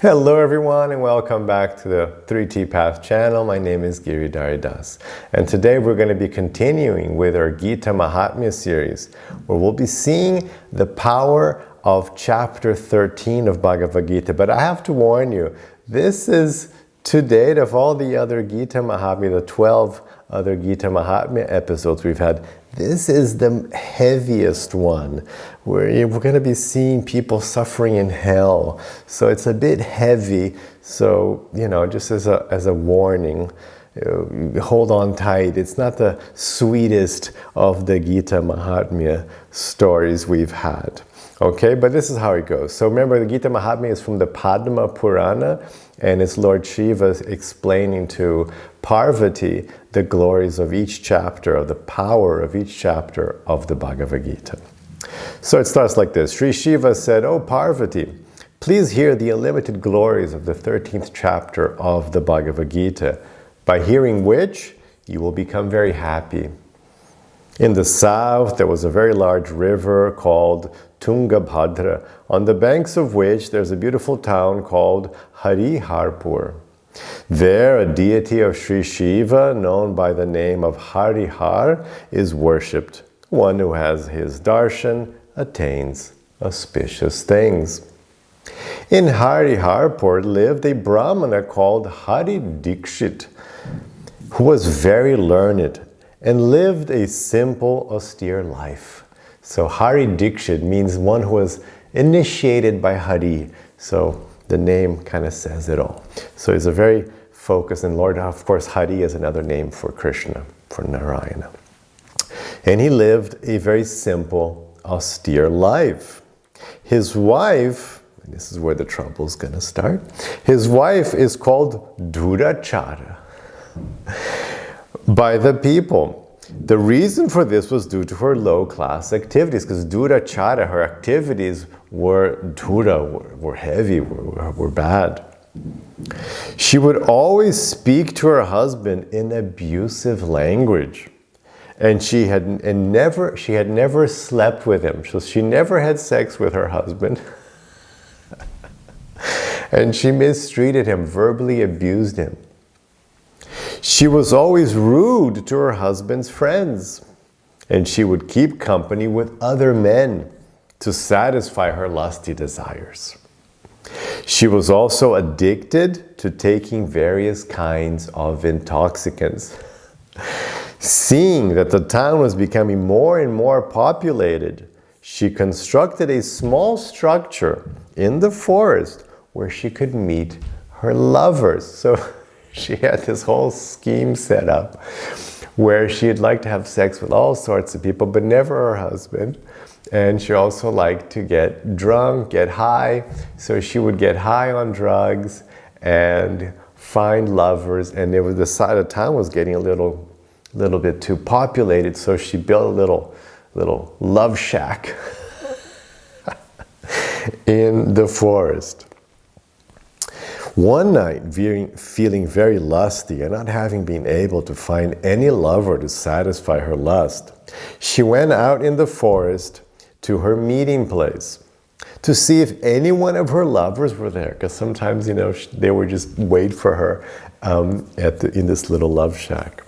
Hello everyone and welcome back to the 3T Path channel. My name is Giridhari and today we're going to be continuing with our Gita Mahatmya series where we'll be seeing the power of chapter 13 of Bhagavad Gita. But I have to warn you, this is to date of all the other Gita Mahatmya, the 12 other Gita Mahatmya episodes we've had, this is the heaviest one, where we're going to be seeing people suffering in hell. So it's a bit heavy. So, just as a warning, hold on tight. It's not the sweetest of the Gita Mahatmya stories we've had. Okay, but this is how it goes. So remember, the Gita Mahatmya is from the Padma Purana, and it's Lord Shiva explaining to Parvati the glories of each chapter, of the power of each chapter of the Bhagavad Gita. So it starts like this. Sri Shiva said, "O Parvati, please hear the unlimited glories of the 13th chapter of the Bhagavad Gita, by hearing which you will become very happy. In the south, there was a very large river called Tungabhadra, on the banks of which there's a beautiful town called Hariharpur. There, a deity of Sri Shiva, known by the name of Harihar, is worshipped. One who has his darshan attains auspicious things. In Hariharpur lived a Brahmana called Hari Dikshit, who was very learned and lived a simple, austere life." So Hari Dikshit means one who was initiated by Hari. So the name kind of says it all. So he's a very focused, and Lord, of course, Hari is another name for Krishna, for Narayana. And he lived a very simple, austere life. His wife, and this is where the trouble's going to start, his wife is called Duracara by the people. The reason for this was due to her low-class activities, because Duracara, her activities were heavy, were bad. She would always speak to her husband in abusive language, and she had never slept with him. So she never had sex with her husband, and she mistreated him, verbally abused him. She was always rude to her husband's friends, and she would keep company with other men to satisfy her lusty desires. She was also addicted to taking various kinds of intoxicants. Seeing that the town was becoming more and more populated, she constructed a small structure in the forest where she could meet her lovers. So she had this whole scheme set up where she'd like to have sex with all sorts of people, but never her husband. And she also liked to get drunk, get high. So she would get high on drugs and find lovers. And it was the side of town was getting a little bit too populated. So she built a little love shack in the forest. One night, feeling very lusty and not having been able to find any lover to satisfy her lust, she went out in the forest to her meeting place to see if any one of her lovers were there. Because sometimes, they would just wait for her in this little love shack.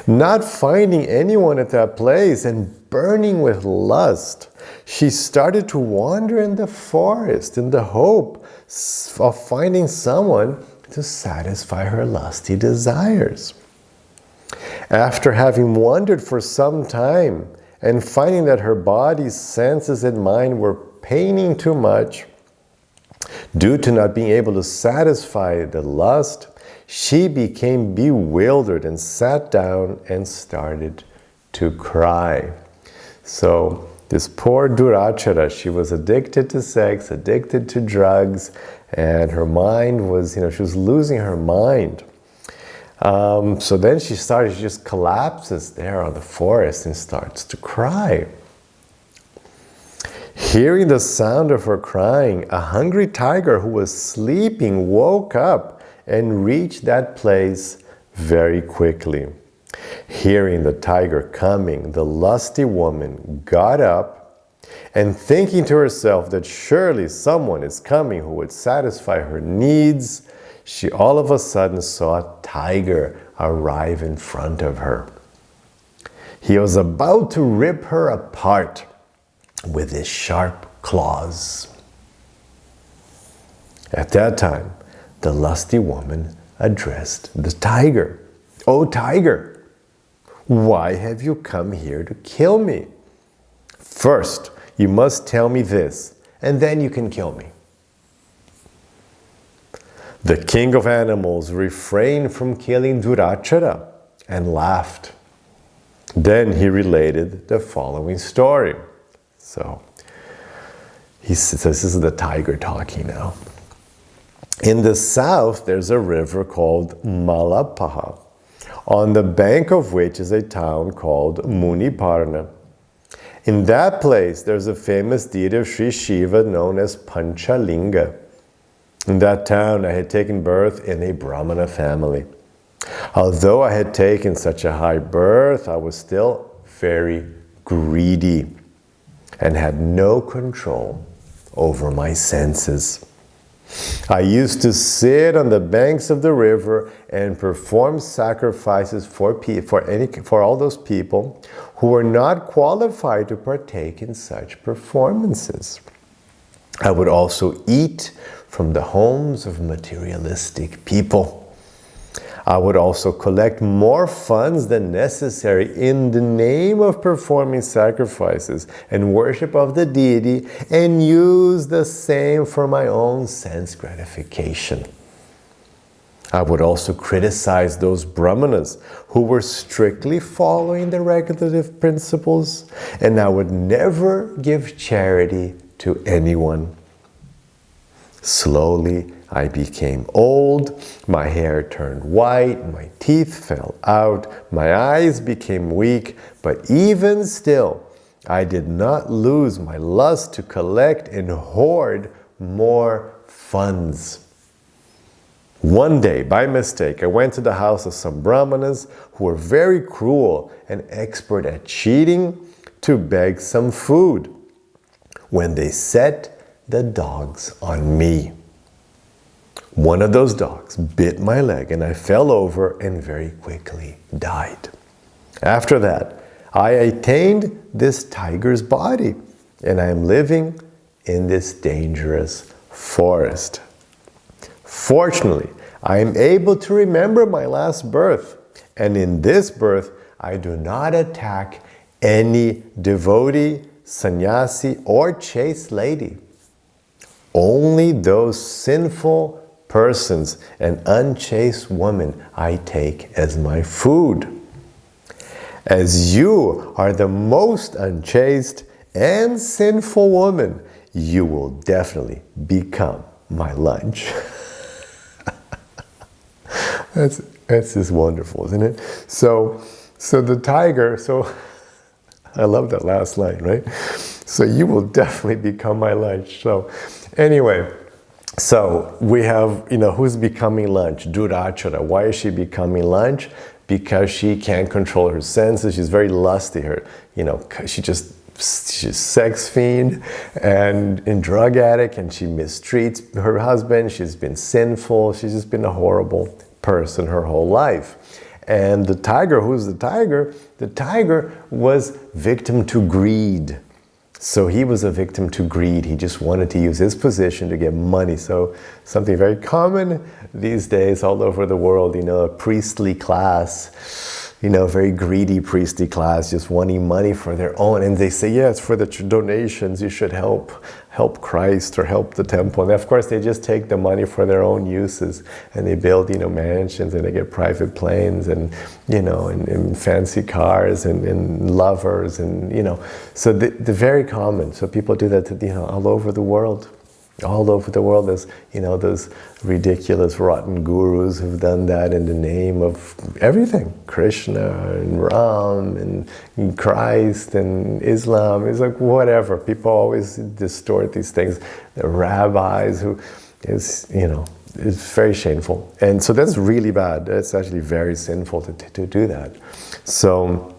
Not finding anyone at that place and burning with lust, she started to wander in the forest in the hope of finding someone to satisfy her lusty desires. After having wandered for some time and finding that her body's senses and mind were paining too much due to not being able to satisfy the lust, she became bewildered and sat down and started to cry. So this poor Duracara, she was addicted to sex, addicted to drugs, and her mind was, she was losing her mind. So then she just collapses there on the forest and starts to cry. Hearing the sound of her crying, a hungry tiger who was sleeping woke up and reached that place very quickly. Hearing the tiger coming, the lusty woman got up And thinking to herself that surely someone is coming who would satisfy her needs, she all of a sudden saw a tiger arrive in front of her. He was about to rip her apart with his sharp claws. At that time, the lusty woman addressed the tiger. "Oh, tiger, why have you come here to kill me? First, you must tell me this, and then you can kill me." The king of animals refrained from killing Duracara and laughed. Then he related the following story. So, he says, this is the tiger talking now. In the south, there's a river called Malapaha, on the bank of which is a town called Muniparna. In that place, there's a famous deity of Sri Shiva known as Panchalinga. In that town, I had taken birth in a Brahmana family. Although I had taken such a high birth, I was still very greedy and had no control over my senses. I used to sit on the banks of the river and perform sacrifices for all those people who were not qualified to partake in such performances. I would also eat from the homes of materialistic people. I would also collect more funds than necessary in the name of performing sacrifices and worship of the deity, and use the same for my own sense gratification. I would also criticize those brahmanas who were strictly following the regulative principles, and I would never give charity to anyone. Slowly, I became old, my hair turned white, my teeth fell out, my eyes became weak, but even still, I did not lose my lust to collect and hoard more funds. One day, by mistake, I went to the house of some brahmanas who were very cruel and expert at cheating to beg some food, when they set the dogs on me. One of those dogs bit my leg and I fell over and very quickly died. After that, I attained this tiger's body and I am living in this dangerous forest. Fortunately, I am able to remember my last birth, and in this birth, I do not attack any devotee, sannyasi, or chaste lady. Only those sinful persons and unchaste women I take as my food. As you are the most unchaste and sinful woman, you will definitely become my lunch. That's just wonderful, isn't it? So the tiger, I love that last line, right? So you will definitely become my lunch. So anyway, so we have, who's becoming lunch? Duracara. Why is she becoming lunch? Because she can't control her senses. She's very lusty. She's a sex fiend and a drug addict, and she mistreats her husband. She's been sinful. She's just been a horrible person her whole life. And the tiger, who's the tiger? The tiger was victim to greed. So he was a victim to greed. He just wanted to use his position to get money. So something very common these days all over the world, a priestly class, very greedy priestly class, just wanting money for their own. And they say, yeah, it's for the donations. You should help Christ or help the temple. And of course, they just take the money for their own uses, and they build, mansions, and they get private planes, and and fancy cars, and lovers, and So they're very common. So people do that, all over the world. All over the world, there's, those ridiculous, rotten gurus who've done that in the name of everything. Krishna and Ram and Christ and Islam. It's like whatever. People always distort these things. The rabbis who is, it's very shameful. And so that's really bad. It's actually very sinful to do that. So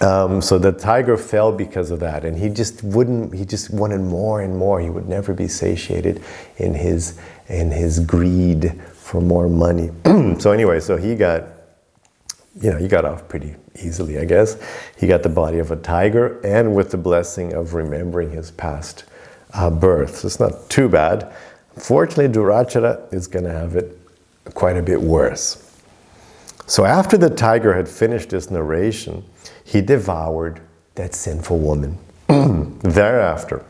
So the tiger fell because of that, and he just wanted more and more. He would never be satiated in his greed for more money. So anyway, so he got off pretty easily, I guess. He got the body of a tiger, and with the blessing of remembering his past birth. So it's not too bad. Fortunately, Duracara is going to have it quite a bit worse. So after the tiger had finished this narration, he devoured that sinful woman. Thereafter,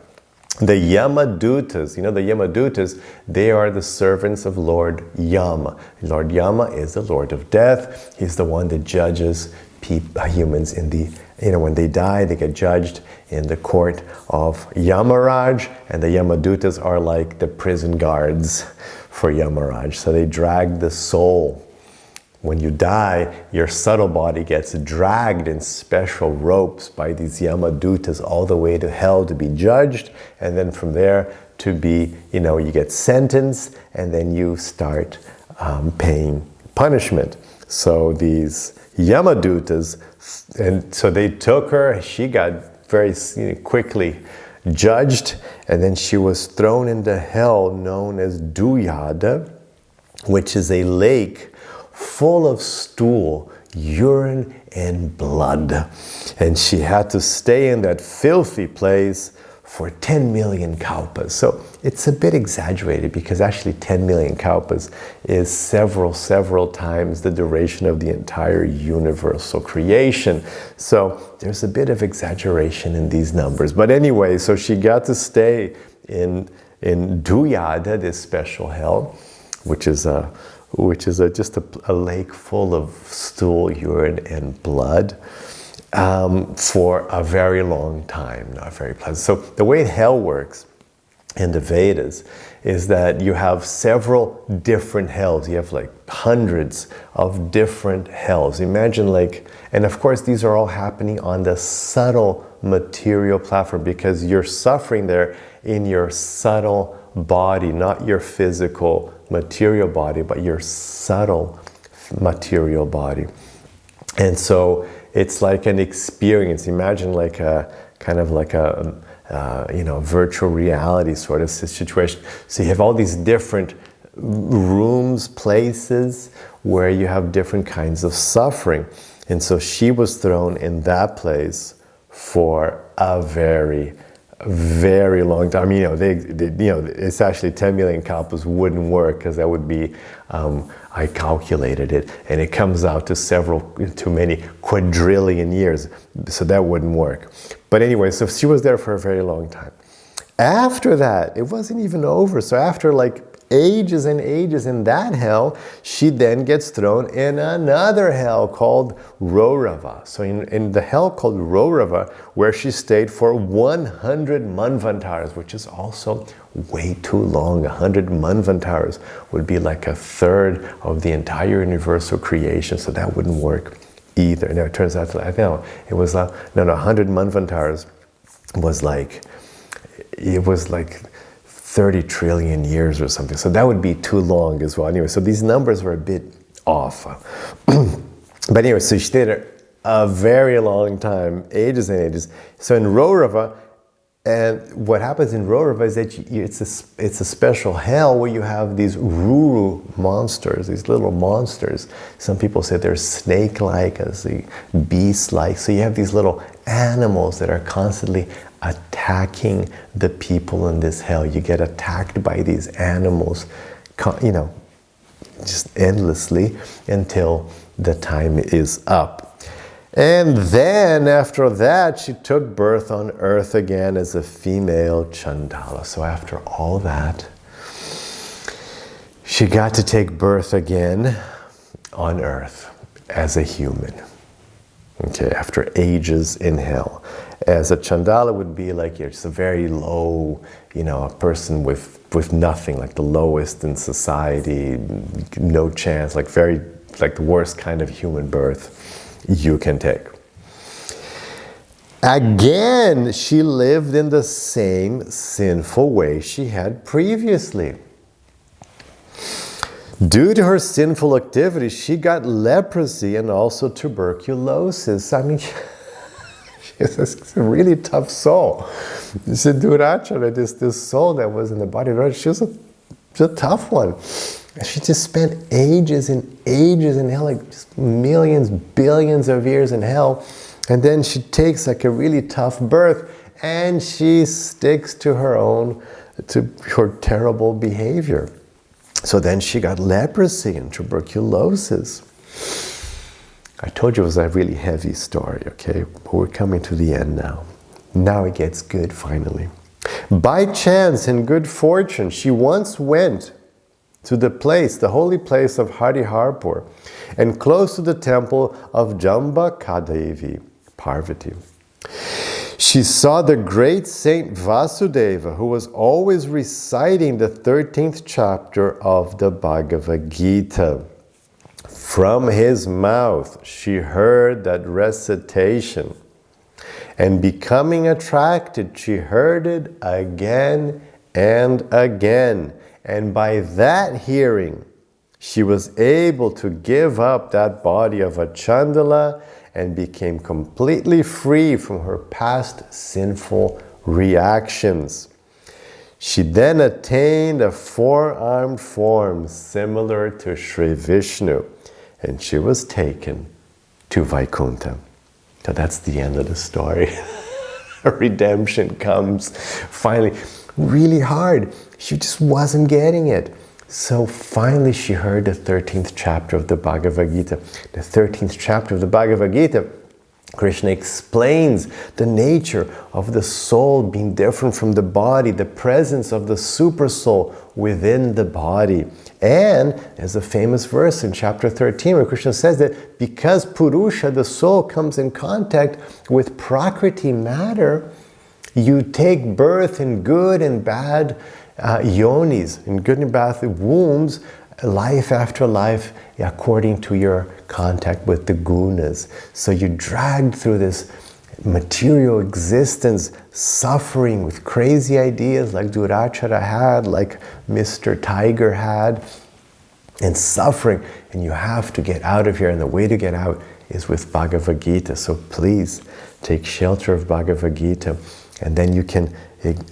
the Yamadutas, the Yamadutas, they are the servants of Lord Yama. Lord Yama is the Lord of Death. He's the one that judges humans in the, when they die, they get judged in the court of Yamaraj, and the Yamadutas are like the prison guards for Yamaraj. So they drag the soul. When you die, your subtle body gets dragged in special ropes by these Yamadutas all the way to hell to be judged, and then from there to be, you get sentenced, and then you start paying punishment. So these Yamadutas, and so they took her, she got very quickly judged, and then she was thrown into hell known as Duyada, which is a lake full of stool, urine, and blood. And she had to stay in that filthy place for 10 million kalpas. So it's a bit exaggerated, because actually 10 million kalpas is several times the duration of the entire universal creation. So there's a bit of exaggeration in these numbers. But anyway, so she got to stay in Duyada, this special hell, which is just a lake full of stool, urine, and blood for a very long time, not very pleasant. So the way hell works in the Vedas is that you have several different hells. You have like hundreds of different hells. Imagine and of course these are all happening on the subtle material platform, because you're suffering there in your subtle body, not your physical material body, but your subtle material body. And so it's like an experience. Imagine like a kind of like a virtual reality sort of situation. So you have all these different rooms, places where you have different kinds of suffering. And so she was thrown in that place for a very long time. It's actually 10 million kalpas wouldn't work, because that would be, I calculated it, and it comes out to many quadrillion years. So that wouldn't work. But anyway, so she was there for a very long time. After that, it wasn't even over. So after ages and ages in that hell, she then gets thrown in another hell called Rorava. So in the hell called Rorava, where she stayed for 100 manvantaras, which is also way too long. 100 manvantaras would be like a third of the entire universal creation, so that wouldn't work either. Now it turns out it was 100 manvantaras was like 30 trillion years or something. So that would be too long as well. Anyway, so these numbers were a bit off. But anyway, so she stayed there a very long time, ages and ages. So in Rorava, and what happens in Rorava is that it's a special hell where you have these Ruru monsters, these little monsters. Some people say they're snake-like, beast-like. So you have these little animals that are constantly attacking the people in this hell. You get attacked by these animals, just endlessly until the time is up. And then after that, she took birth on earth again as a female Chandala. So after all that, she got to take birth again on earth as a human. Okay, after ages in hell. As a Chandala would be just a very low, a person with nothing, like the lowest in society, no chance, the worst kind of human birth you can take. Again, she lived in the same sinful way she had previously. Due to her sinful activity, she got leprosy and also tuberculosis. She's a really tough soul. She said, Duracara, this soul that was in the body, she was a tough one. And she just spent ages and ages in hell, like just millions, billions of years in hell. And then she takes like a really tough birth and she sticks to her terrible behavior. So then she got leprosy and tuberculosis. I told you it was a really heavy story, okay? But we're coming to the end now. Now it gets good finally. By chance and good fortune, she once went to the holy place of Hariharpur, and close to the temple of Jambakadevi, Parvati. She saw the great saint Vasudeva, who was always reciting the 13th chapter of the Bhagavad Gita. From his mouth, she heard that recitation, and becoming attracted, she heard it again and again. And by that hearing, she was able to give up that body of a Chandala and became completely free from her past sinful reactions. She then attained a four-armed form similar to Sri Vishnu, and she was taken to Vaikuntha. So that's the end of the story. Redemption comes finally. Really hard. She just wasn't getting it. So finally she heard the 13th chapter of the Bhagavad Gita. The 13th chapter of the Bhagavad Gita, Krishna explains the nature of the soul being different from the body, the presence of the super soul within the body. And there's a famous verse in chapter 13 where Krishna says that because Purusha, the soul, comes in contact with Prakriti, matter, you take birth in good and bad yonis, in good and bad wombs, life after life, according to your contact with the gunas. So you're dragged through this material existence, suffering with crazy ideas like Duracara had, like Mr. Tiger had, and suffering. And you have to get out of here, and the way to get out is with Bhagavad Gita. So please take shelter of Bhagavad Gita, and then you can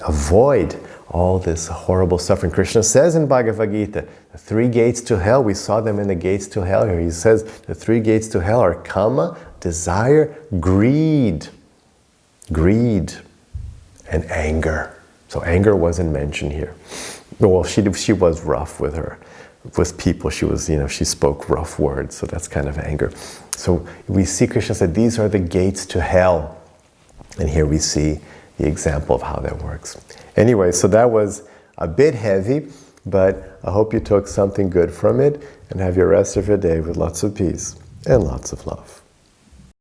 avoid all this horrible suffering. Krishna says in Bhagavad Gita, the three gates to hell, we saw them in the gates to hell here. He says the three gates to hell are kama, desire, greed, and anger. So anger wasn't mentioned here. Well, she was rough with people. She was, she spoke rough words, so that's kind of anger. So we see Krishna said these are the gates to hell. And here we see the example of how that works. Anyway, so that was a bit heavy, but I hope you took something good from it, and have your rest of your day with lots of peace and lots of love.